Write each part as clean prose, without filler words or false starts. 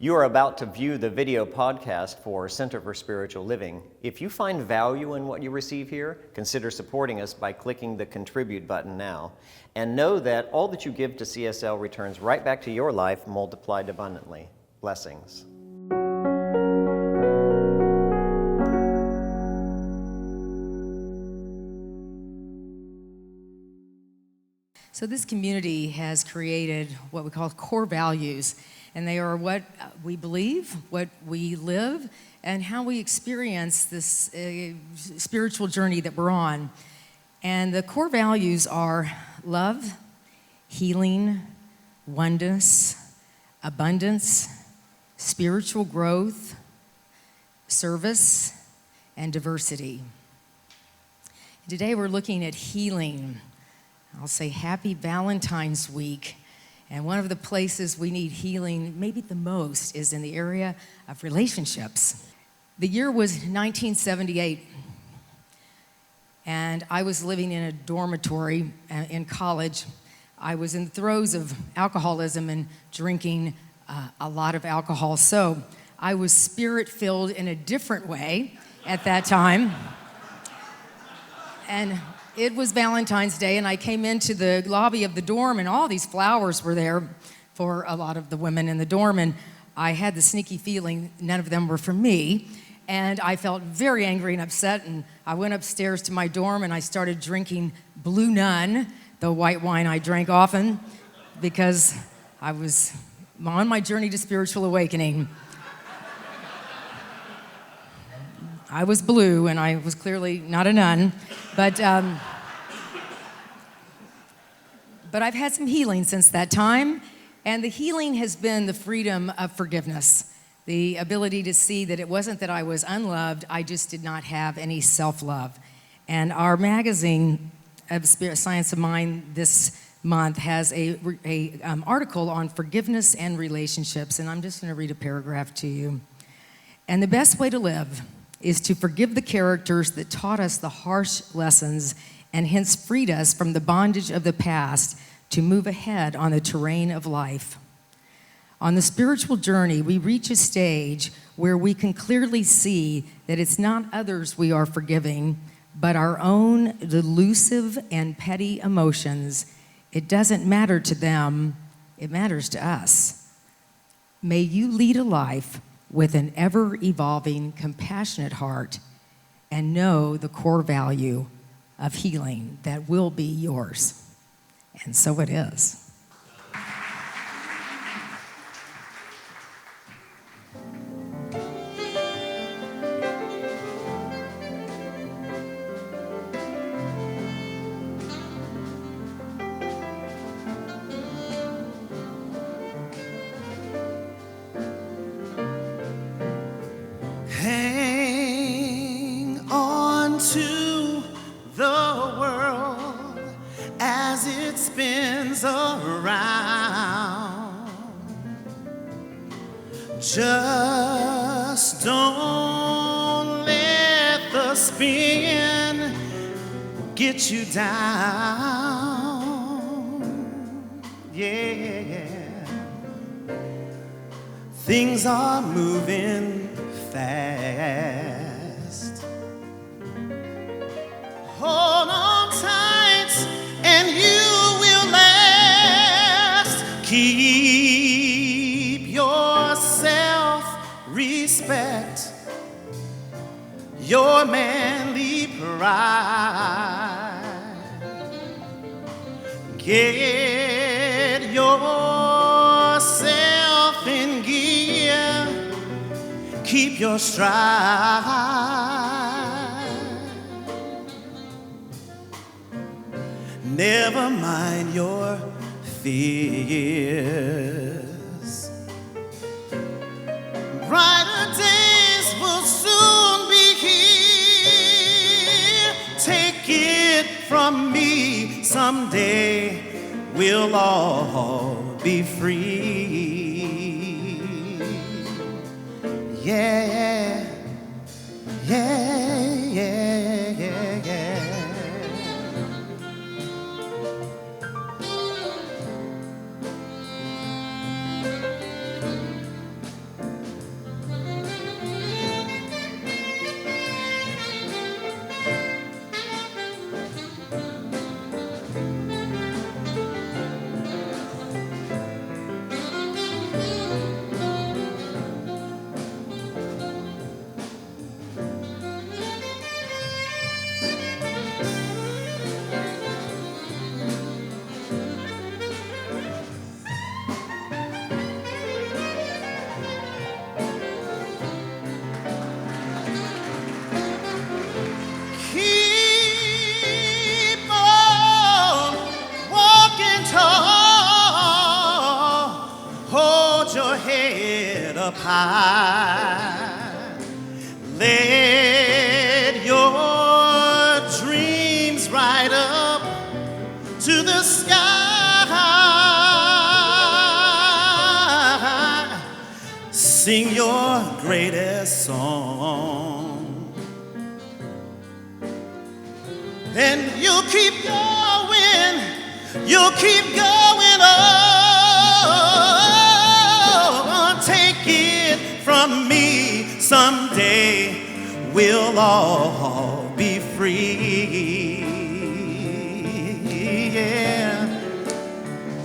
You are about to view the video podcast for Center for Spiritual Living. If you find value in what you receive here, consider supporting us by clicking the Contribute button now. And know that all that you give to CSL returns right back to your life, multiplied abundantly. Blessings. So this community has created what we call core values, and they are what we believe, what we live, and how we experience this spiritual journey that we're on. And the core values are love, healing, oneness, abundance, spiritual growth, service, and diversity. Today we're looking at healing. I'll say happy Valentine's week. And one of the places we need healing, maybe the most, is in the area of relationships. The year was 1978, and I was living in a dormitory in college. I was in the throes of alcoholism and drinking a lot of alcohol, so I was spirit-filled in a different way at that time. And it was Valentine's Day, and I came into the lobby of the dorm, and all these flowers were there for a lot of the women in the dorm, and I had the sneaky feeling none of them were for me, and I felt very angry and upset, and I went upstairs to my dorm, and I started drinking Blue Nun, the white wine I drank often, because I was on my journey to spiritual awakening. I was blue, and I was clearly not a nun, but I've had some healing since that time, and the healing has been the freedom of forgiveness, the ability to see that it wasn't that I was unloved, I just did not have any self-love. And our magazine of Spirit Science of Mind this month has a article on forgiveness and relationships, and I'm just going to read a paragraph to you. And the best way to live is to forgive the characters that taught us the harsh lessons and hence freed us from the bondage of the past to move ahead on the terrain of life. On the spiritual journey, we reach a stage where we can clearly see that it's not others we are forgiving, but our own delusive and petty emotions. It doesn't matter to them, it matters to us. May you lead a life with an ever-evolving, compassionate heart, and know the core value of healing that will be yours. And so it is. Hang on to the world as it spins around. Just don't let the spin get you down. Yeah. Things are moving fast. Hold on tight and you will last. Keep your self-respect, your manly pride. Get yourself in gear. Keep your stride. Never mind your fears. Brighter days will soon be here. Take it from me, someday we'll all be free. Yeah, yeah, yeah, yeah, yeah. stand tall, hold your head up high. Let your dreams rise up to the sky. Sing your greatest song, and you'll keep going, you'll keep going on. Take it from me, someday we'll all be free. Yeah.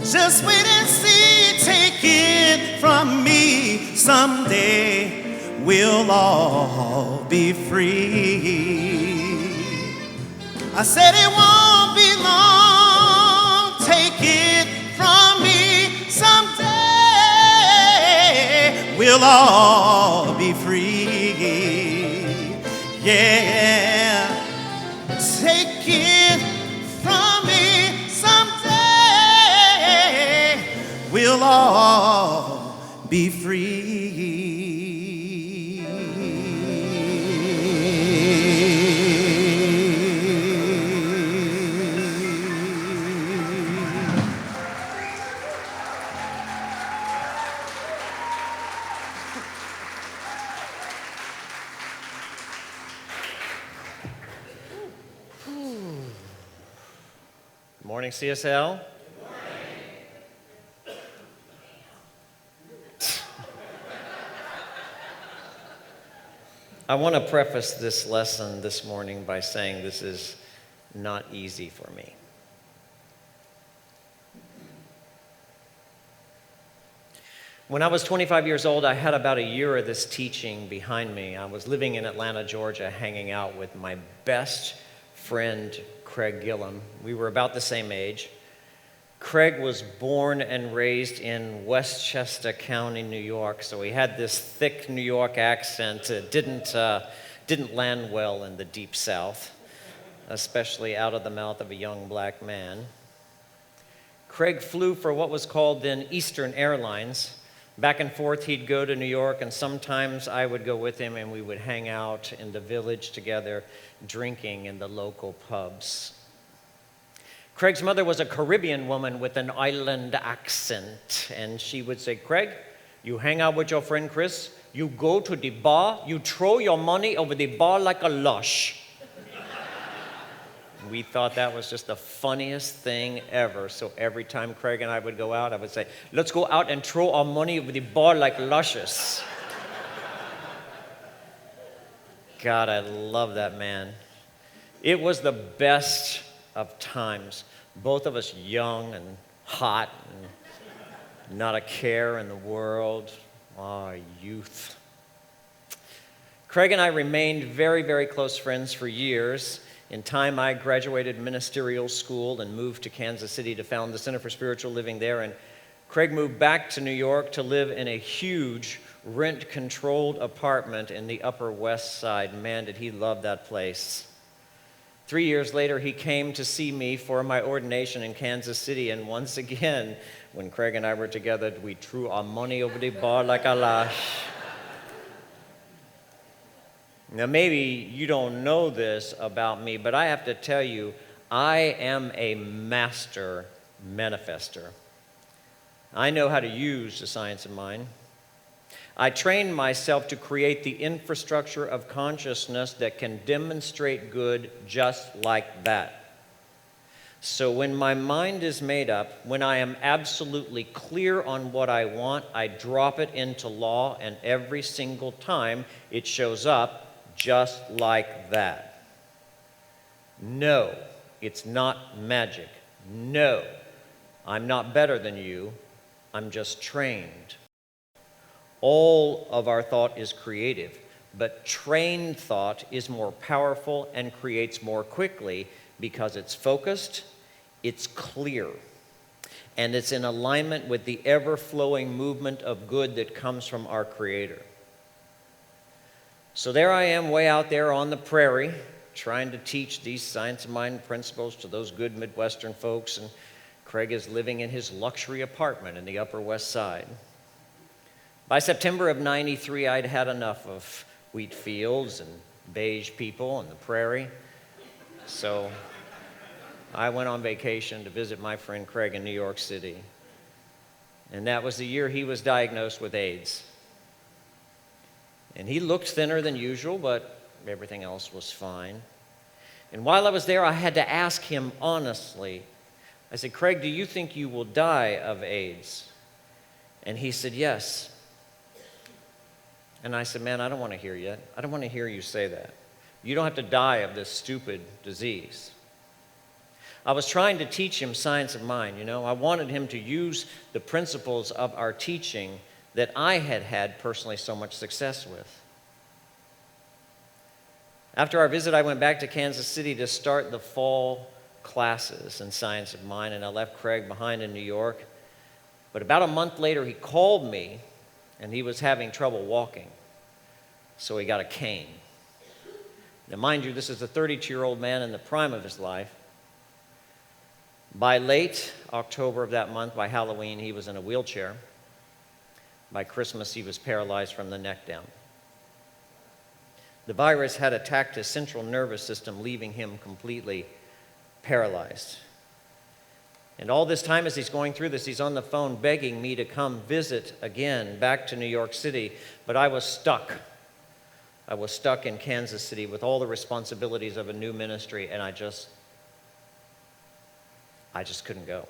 Just wait and see, take it from me, someday we'll all be free. I said it won't be long, take it from me, someday we'll all be free. Yeah, take it from me, someday we'll all be free. Good morning, CSL. I want to preface this lesson this morning by saying this is not easy for me. When I was 25 years old, I had about a year of this teaching behind me. I was living in Atlanta, Georgia, hanging out with my best friend, Craig Gillum. We were about the same age. Craig was born and raised in Westchester County, New York, so he had this thick New York accent. It didn't land well in the Deep South, especially out of the mouth of a young black man. Craig flew for what was called then Eastern Airlines. Back and forth, he'd go to New York, and sometimes I would go with him, and we would hang out in the village together, drinking in the local pubs. Craig's mother was a Caribbean woman with an island accent, and she would say, "Craig, you hang out with your friend Chris, you go to the bar, you throw your money over the bar like a lush." We thought that was just the funniest thing ever. So every time Craig and I would go out, I would say, "Let's go out and throw our money over the bar like luscious." God, I love that man. It was the best of times. Both of us young and hot and not a care in the world. Our youth. Craig and I remained very, very close friends for years. In time, I graduated ministerial school and moved to Kansas City to found the Center for Spiritual Living there. And Craig moved back to New York to live in a huge rent-controlled apartment in the Upper West Side. Man, did he love that place. 3 years later, he came to see me for my ordination in Kansas City. And once again, when Craig and I were together, we threw our money over the bar like a lash. Now, maybe you don't know this about me, but I have to tell you, I am a master manifester. I know how to use the science of mind. I trained myself to create the infrastructure of consciousness that can demonstrate good just like that. So when my mind is made up, when I am absolutely clear on what I want, I drop it into law, and every single time it shows up just like that. No, it's not magic. No, I'm not better than you. I'm just trained. All of our thought is creative, but trained thought is more powerful and creates more quickly because it's focused, it's clear, and it's in alignment with the ever-flowing movement of good that comes from our Creator. So there I am way out there on the prairie trying to teach these science of mind principles to those good Midwestern folks, and Craig is living in his luxury apartment in the Upper West Side. By September of '93, I'd had enough of wheat fields and beige people and the prairie. So I went on vacation to visit my friend Craig in New York City. And that was the year he was diagnosed with AIDS. And he looked thinner than usual, but everything else was fine. And while I was there, I had to ask him honestly. I said, Craig, do you think you will die of AIDS? And he said, yes. And I said, man, I don't want to hear you. I don't want to hear you say that. You don't have to die of this stupid disease. I was trying to teach him science of mind, I wanted him to use the principles of our teaching that I had had personally so much success with. After our visit, I went back to Kansas City to start the fall classes in science of mind, and I left Craig behind in New York. But about a month later, he called me, and he was having trouble walking, so he got a cane. Now, mind you, this is a 32-year-old man in the prime of his life. By late October of that month, by Halloween, he was in a wheelchair. By Christmas, he was paralyzed from the neck down. The virus had attacked his central nervous system, leaving him completely paralyzed. And all this time as he's going through this, he's on the phone begging me to come visit again back to New York City, but I was stuck. I was stuck in Kansas City with all the responsibilities of a new ministry, and I just couldn't go.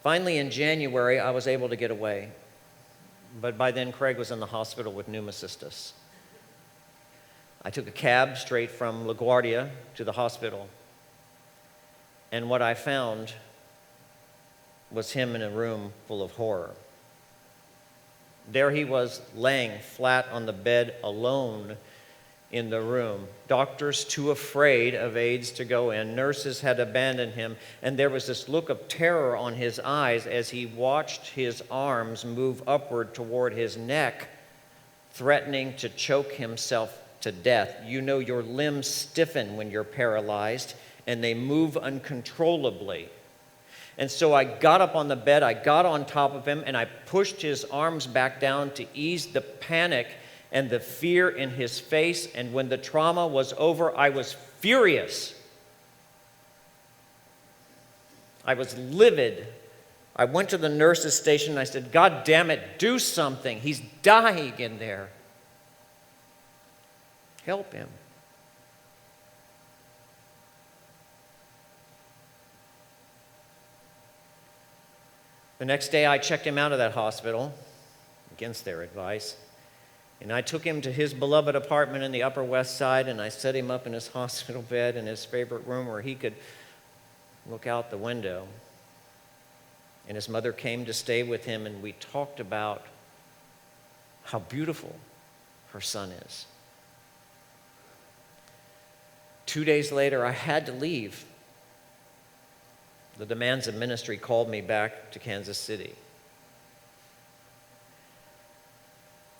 Finally, in January, I was able to get away. But by then, Craig was in the hospital with pneumocystis. I took a cab straight from LaGuardia to the hospital. And what I found was him in a room full of horror. There he was, laying flat on the bed alone in the room. Doctors too afraid of AIDS to go in. Nurses had abandoned him. And there was this look of terror on his eyes as he watched his arms move upward toward his neck, threatening to choke himself to death. Your limbs stiffen when you're paralyzed, and they move uncontrollably. And so I got up on the bed, I got on top of him, and I pushed his arms back down to ease the panic and the fear in his face. And when the trauma was over, I was furious. I was livid. I went to the nurse's station and I said, God damn it, do something. He's dying in there. Help him. The next day I checked him out of that hospital, against their advice. And I took him to his beloved apartment in the Upper West Side, and I set him up in his hospital bed in his favorite room where he could look out the window. And his mother came to stay with him, and we talked about how beautiful her son is. 2 days later, I had to leave. The demands of ministry called me back to Kansas City.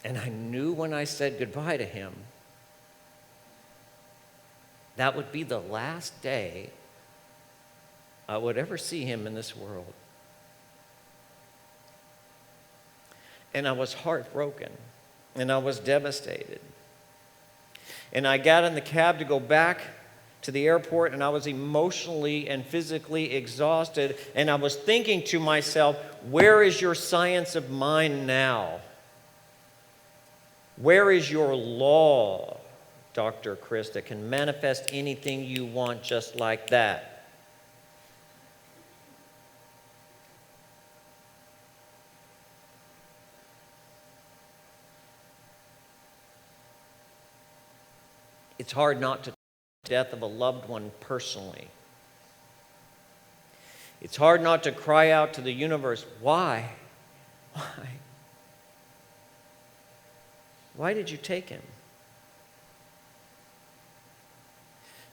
And I knew when I said goodbye to him, that would be the last day I would ever see him in this world. And I was heartbroken, and I was devastated. And I got in the cab to go back to the airport, and I was emotionally and physically exhausted, and I was thinking to myself, where is your science of mind now? Where is your law, Dr. Chris, that can manifest anything you want just like that? It's hard not to the death of a loved one personally. It's hard not to cry out to the universe, why? Why? Why did you take him?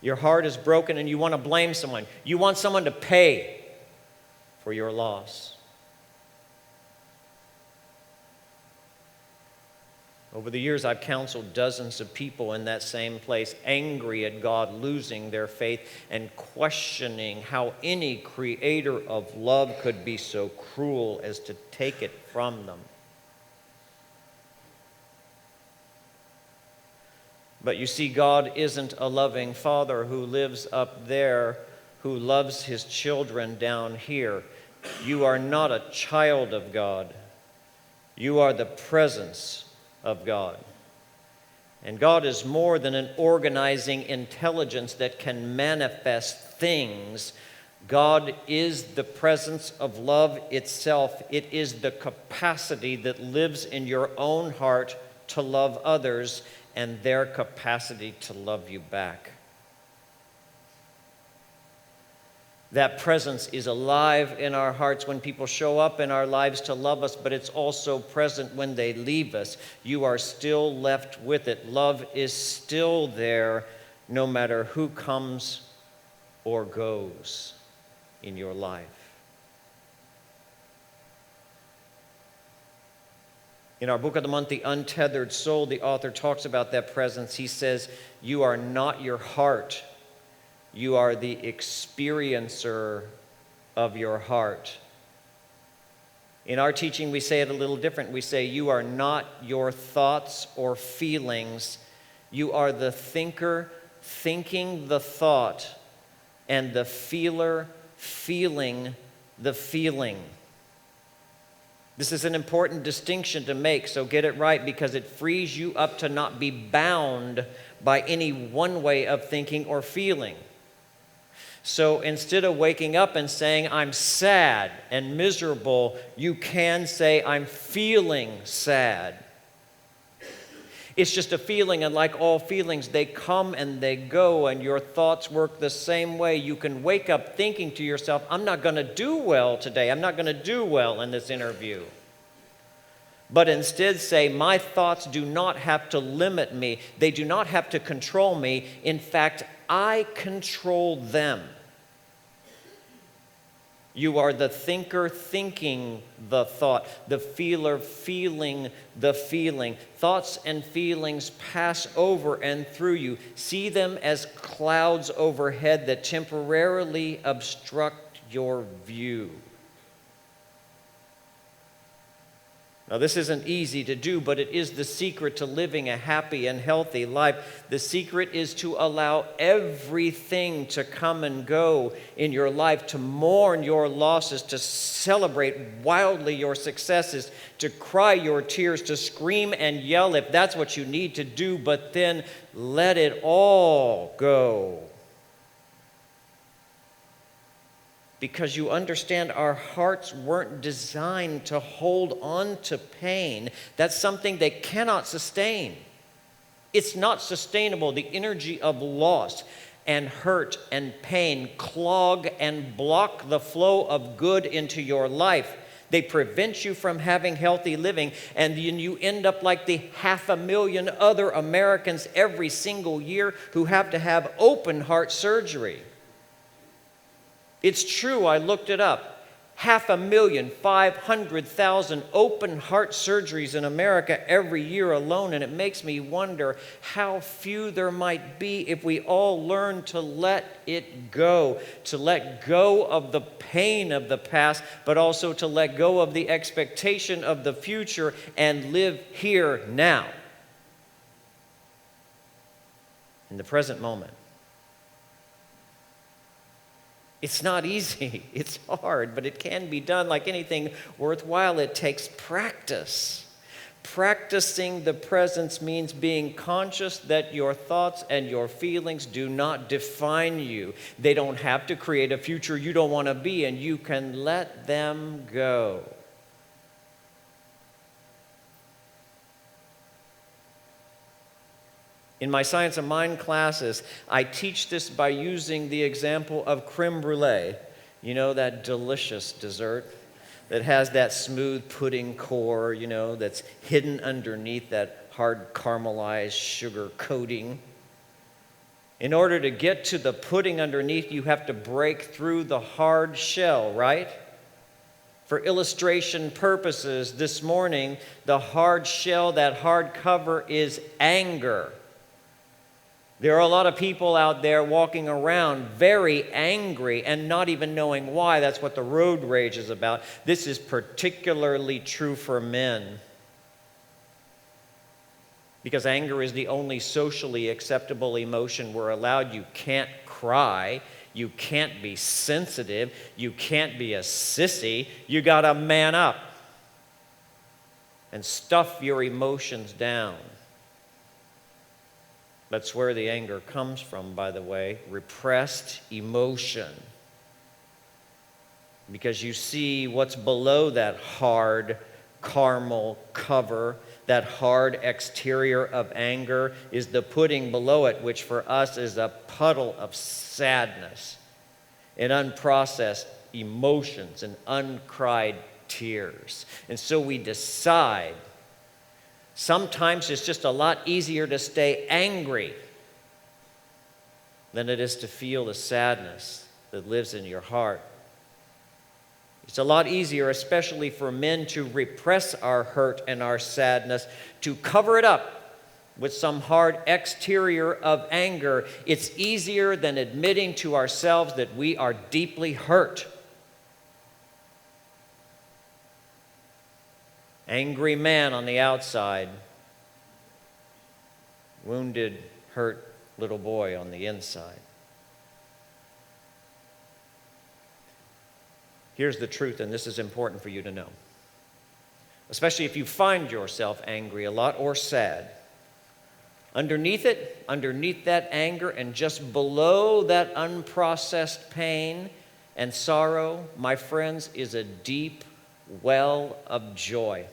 Your heart is broken and you want to blame someone. You want someone to pay for your loss. Over the years, I've counseled dozens of people in that same place, angry at God losing their faith and questioning how any creator of love could be so cruel as to take it from them. But you see, God isn't a loving father who lives up there, who loves his children down here. You are not a child of God. You are the presence of God. And God is more than an organizing intelligence that can manifest things. God is the presence of love itself. It is the capacity that lives in your own heart to love others and their capacity to love you back. That presence is alive in our hearts when people show up in our lives to love us, but it's also present when they leave us. You are still left with it. Love is still there no matter who comes or goes in your life. In our book of the month, The Untethered Soul, the author talks about that presence. He says, you are not your heart. You are the experiencer of your heart. In our teaching, we say it a little different. We say, you are not your thoughts or feelings. You are the thinker thinking the thought and the feeler feeling the feeling. This is an important distinction to make, so get it right, because it frees you up to not be bound by any one way of thinking or feeling. So instead of waking up and saying, I'm sad and miserable, you can say, I'm feeling sad. It's just a feeling, and like all feelings, they come and they go, and your thoughts work the same way. You can wake up thinking to yourself, I'm not going to do well today. I'm not going to do well in this interview. But instead say, my thoughts do not have to limit me. They do not have to control me. In fact, I control them. You are the thinker thinking the thought, the feeler feeling the feeling. Thoughts and feelings pass over and through you. See them as clouds overhead that temporarily obstruct your view. Now, this isn't easy to do, but it is the secret to living a happy and healthy life. The secret is to allow everything to come and go in your life, to mourn your losses, to celebrate wildly your successes, to cry your tears, to scream and yell if that's what you need to do, but then let it all go. Because you understand our hearts weren't designed to hold on to pain. That's something they cannot sustain. It's not sustainable. The energy of loss and hurt and pain clog and block the flow of good into your life. They prevent you from having healthy living, and then you end up like the 500,000 other Americans every single year who have to have open heart surgery. It's true, I looked it up. 500,000 open heart surgeries in America every year alone, and it makes me wonder how few there might be if we all learn to let it go, to let go of the pain of the past, but also to let go of the expectation of the future and live here now, in the present moment. It's not easy, it's hard, but it can be done. Like anything worthwhile, it takes practice. Practicing the presence means being conscious that your thoughts and your feelings do not define you. They don't have to create a future you don't want to be in. You can let them go. In my Science of Mind classes, I teach this by using the example of creme brulee. You know, that delicious dessert that has that smooth pudding core, that's hidden underneath that hard caramelized sugar coating. In order to get to the pudding underneath, you have to break through the hard shell, right? For illustration purposes, this morning, the hard shell, that hard cover is anger. There are a lot of people out there walking around very angry and not even knowing why. That's what the road rage is about. This is particularly true for men, because anger is the only socially acceptable emotion we're allowed. You can't cry. You can't be sensitive. You can't be a sissy. You got to man up and stuff your emotions down. That's where the anger comes from, by the way, repressed emotion. Because you see what's below that hard caramel cover, that hard exterior of anger, is the pudding below it, which for us is a puddle of sadness and unprocessed emotions and uncried tears. And so we decide, sometimes it's just a lot easier to stay angry than it is to feel the sadness that lives in your heart. It's a lot easier, especially for men, to repress our hurt and our sadness, to cover it up with some hard exterior of anger. It's easier than admitting to ourselves that we are deeply hurt. Angry man on the outside, wounded, hurt little boy on the inside. Here's the truth, and this is important for you to know, especially if you find yourself angry a lot or sad. Underneath it, underneath that anger, and just below that unprocessed pain and sorrow, my friends, is a deep well of joy.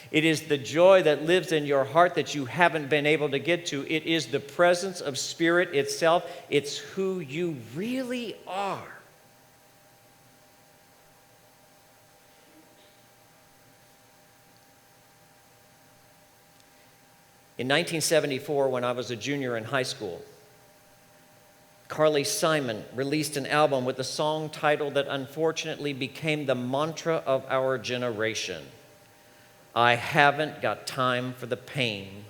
It is the joy that lives in your heart that you haven't been able to get to. It is the presence of Spirit itself. It's who you really are. In 1974, when I was a junior in high school, Carly Simon released an album with a song title that unfortunately became the mantra of our generation. I haven't got time for the pain.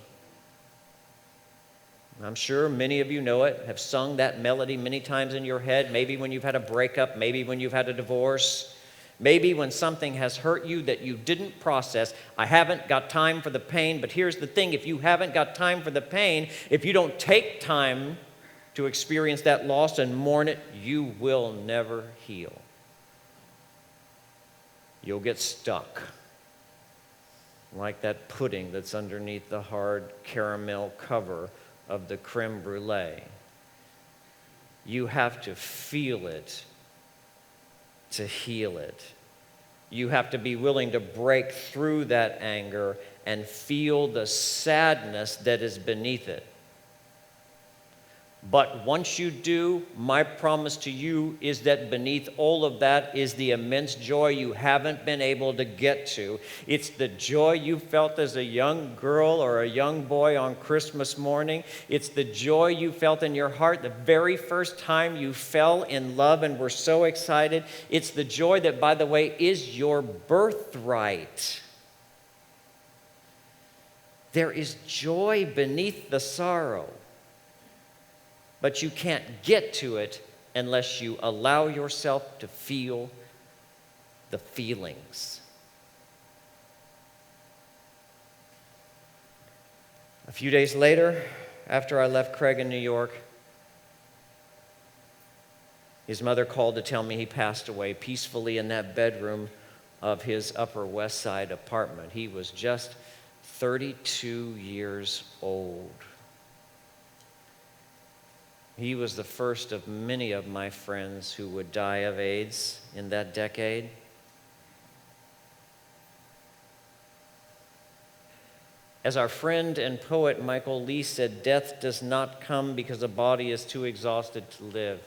I'm sure many of you know it, have sung that melody many times in your head, maybe when you've had a breakup, maybe when you've had a divorce. Maybe when something has hurt you that you didn't process. I haven't got time for the pain. But here's the thing, if you haven't got time for the pain, if you don't take time to experience that loss and mourn it, you will never heal. You'll get stuck, like that pudding that's underneath the hard caramel cover of the creme brulee. You have to feel it to heal it. You have to be willing to break through that anger and feel the sadness that is beneath it. But once you do, my promise to you is that beneath all of that is the immense joy you haven't been able to get to. It's the joy you felt as a young girl or a young boy on Christmas morning. It's the joy you felt in your heart the very first time you fell in love and were so excited. It's the joy that, by the way, is your birthright. There is joy beneath the sorrow. But you can't get to it unless you allow yourself to feel the feelings. A few days later, after I left Craig in New York, his mother called to tell me he passed away peacefully in that bedroom of his Upper West Side apartment. He was just 32 years old. He was the first of many of my friends who would die of AIDS in that decade. As our friend and poet Michael Lee said, death does not come because the body is too exhausted to live.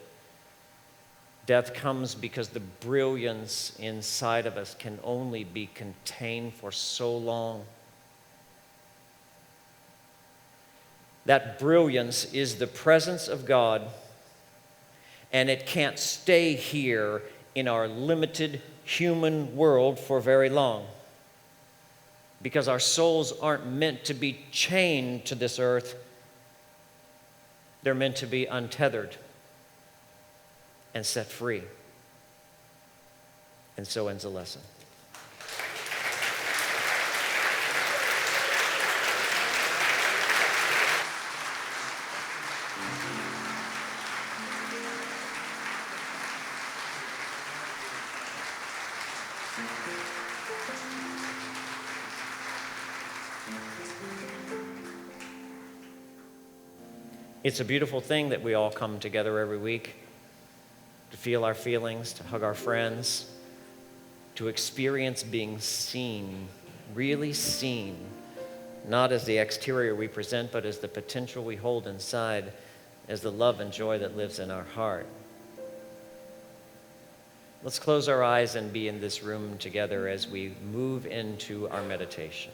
Death comes because the brilliance inside of us can only be contained for so long. That brilliance is the presence of God, and it can't stay here in our limited human world for very long, because our souls aren't meant to be chained to this earth. They're meant to be untethered and set free. And so ends the lesson. It's a beautiful thing that we all come together every week to feel our feelings, to hug our friends, to experience being seen, really seen, not as the exterior we present, but as the potential we hold inside, as the love and joy that lives in our heart. Let's close our eyes and be in this room together as we move into our meditation.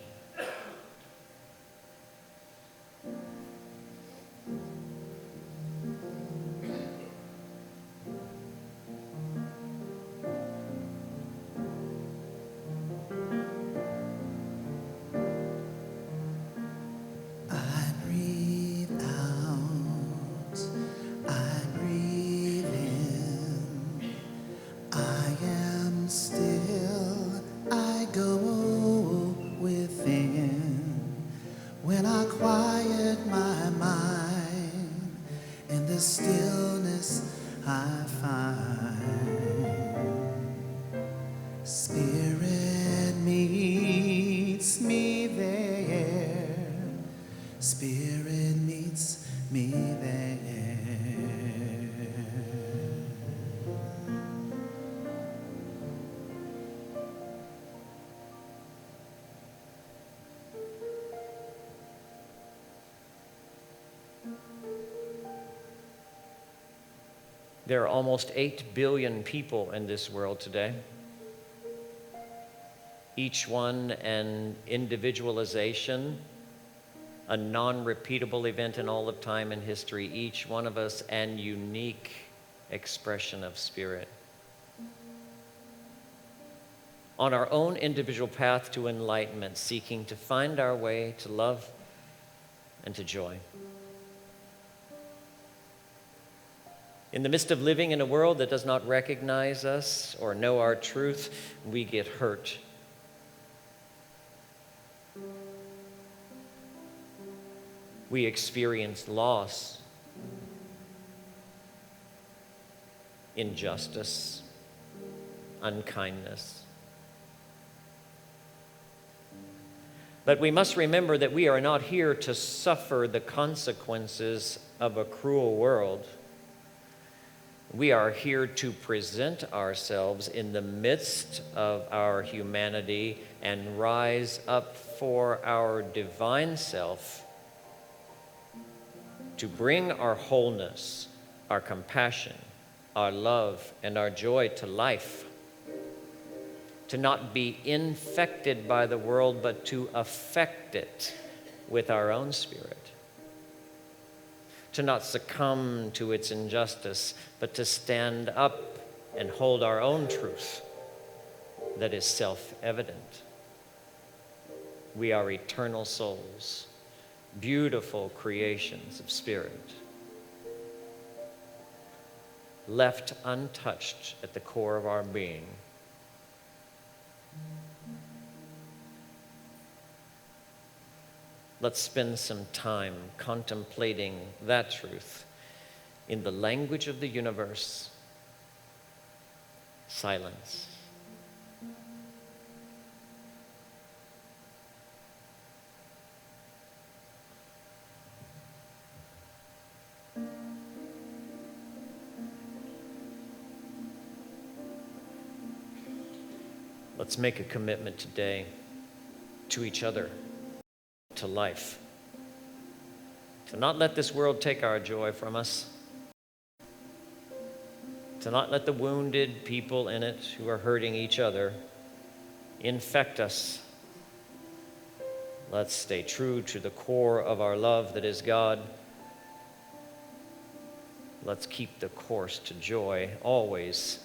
There are almost 8 billion people in this world today. Each one an individualization, a non-repeatable event in all of time and history. Each one of us an unique expression of spirit. On our own individual path to enlightenment, seeking to find our way to love and to joy. In the midst of living in a world that does not recognize us or know our truth, we get hurt. We experience loss, injustice, unkindness. But we must remember that we are not here to suffer the consequences of a cruel world. We are here to present ourselves in the midst of our humanity and rise up for our divine self, to bring our wholeness, our compassion, our love, and our joy to life, to not be infected by the world, but to affect it with our own spirit. To not succumb to its injustice, but to stand up and hold our own truth that is self-evident. We are eternal souls, beautiful creations of spirit, left untouched at the core of our being. Let's spend some time contemplating that truth in the language of the universe. Silence. Let's make a commitment today to each other, to life, to not let this world take our joy from us, to not let the wounded people in it who are hurting each other infect us. Let's stay true to the core of our love that is God. Let's keep the course to joy always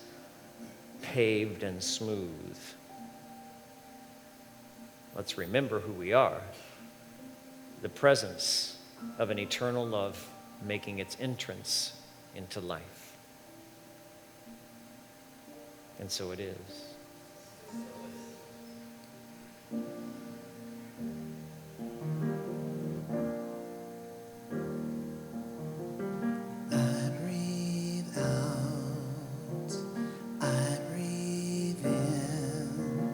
paved and smooth. Let's remember who we are. The presence of an eternal love making its entrance into life. And so it is. I breathe out, I breathe in,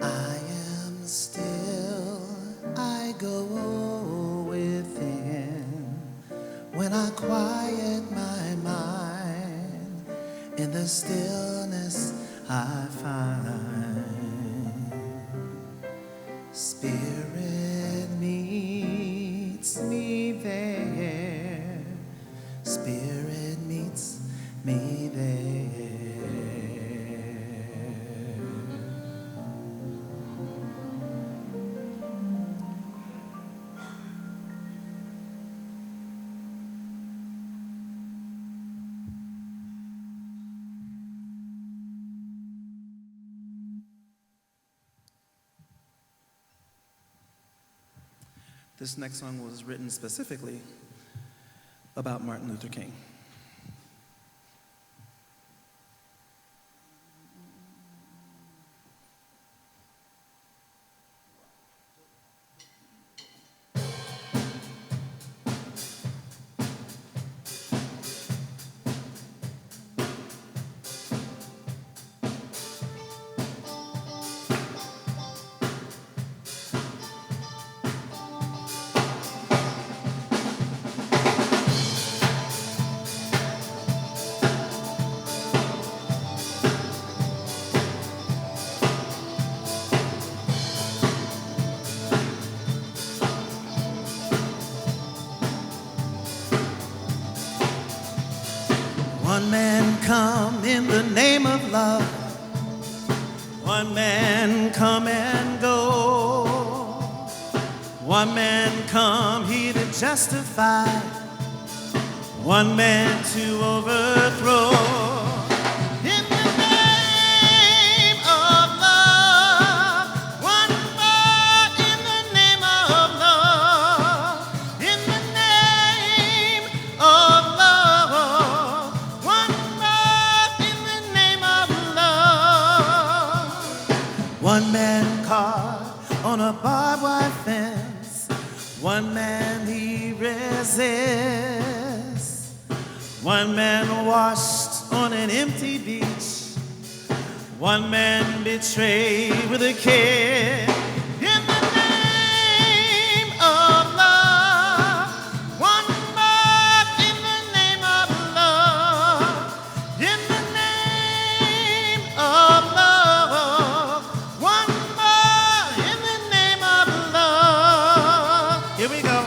I am still, I go within. When I quiet my mind, in the stillness I find. Spirit meets me there. Spirit meets me there. This next song was written specifically about Martin Luther King. One man come in the name of love. One man come and go. One man come here to justify. One man to overthrow. In the name of love. One more in the name of love. In the name of love. One more in the name of love. One man caught on a barbed wire fence. One man he resists. One man washed on an empty beach. One man betrayed with a kiss. In the name of love. One more in the name of love. In the name of love. One more in the name of love. Here we go.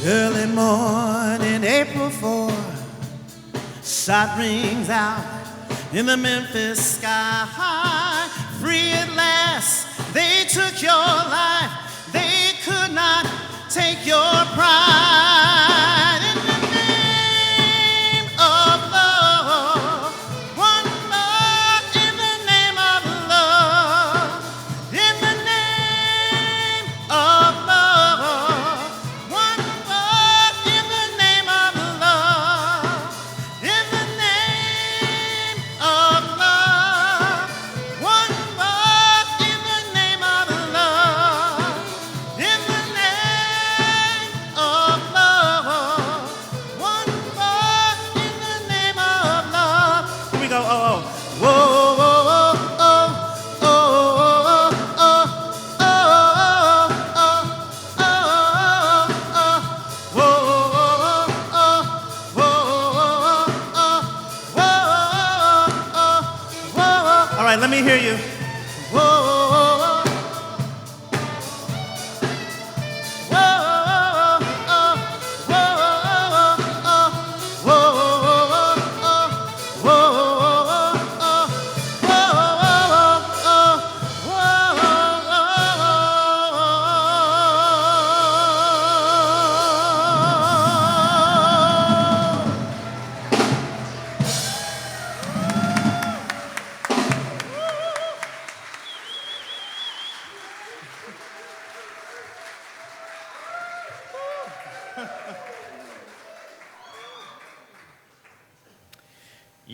Early morning, April 4, shot rings out in the Memphis sky. Free at last, they took your life. They could not take your pride. In the name of love, one more in the name of love. In the name of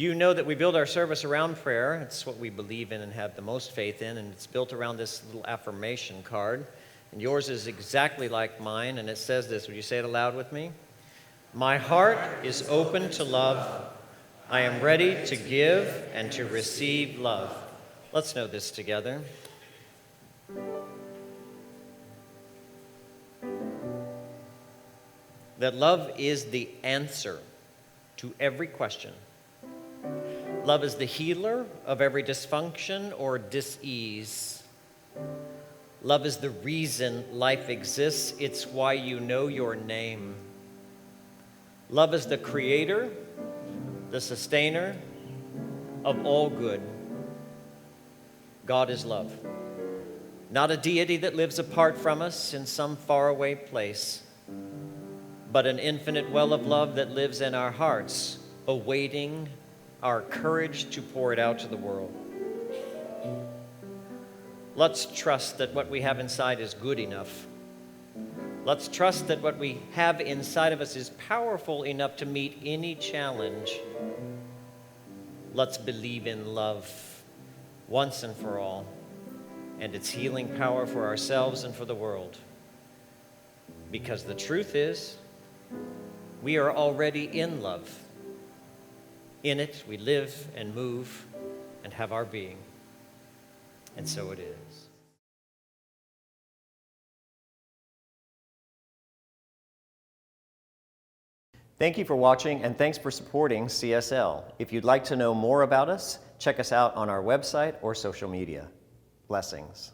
You know that we build our service around prayer. It's what we believe in and have the most faith in, and it's built around this little affirmation card. And yours is exactly like mine, and it says this. Would you say it aloud with me? My heart is open to love. I am ready to give and to receive love. Let's know this together. That love is the answer to every question. Love is the healer of every dysfunction or dis-ease. Love is the reason life exists. It's why you know your name. Love is the creator, the sustainer of all good. God is love. Not a deity that lives apart from us in some faraway place, but an infinite well of love that lives in our hearts, awaiting our courage to pour it out to the world. Let's trust that what we have inside is good enough. Let's trust that what we have inside of us is powerful enough to meet any challenge. Let's believe in love once and for all, and its healing power for ourselves and for the world. Because the truth is, we are already in love. In it, we live and move and have our being. And so it is. Thank you for watching, and thanks for supporting CSL. If you'd like to know more about us, check us out on our website or social media. Blessings.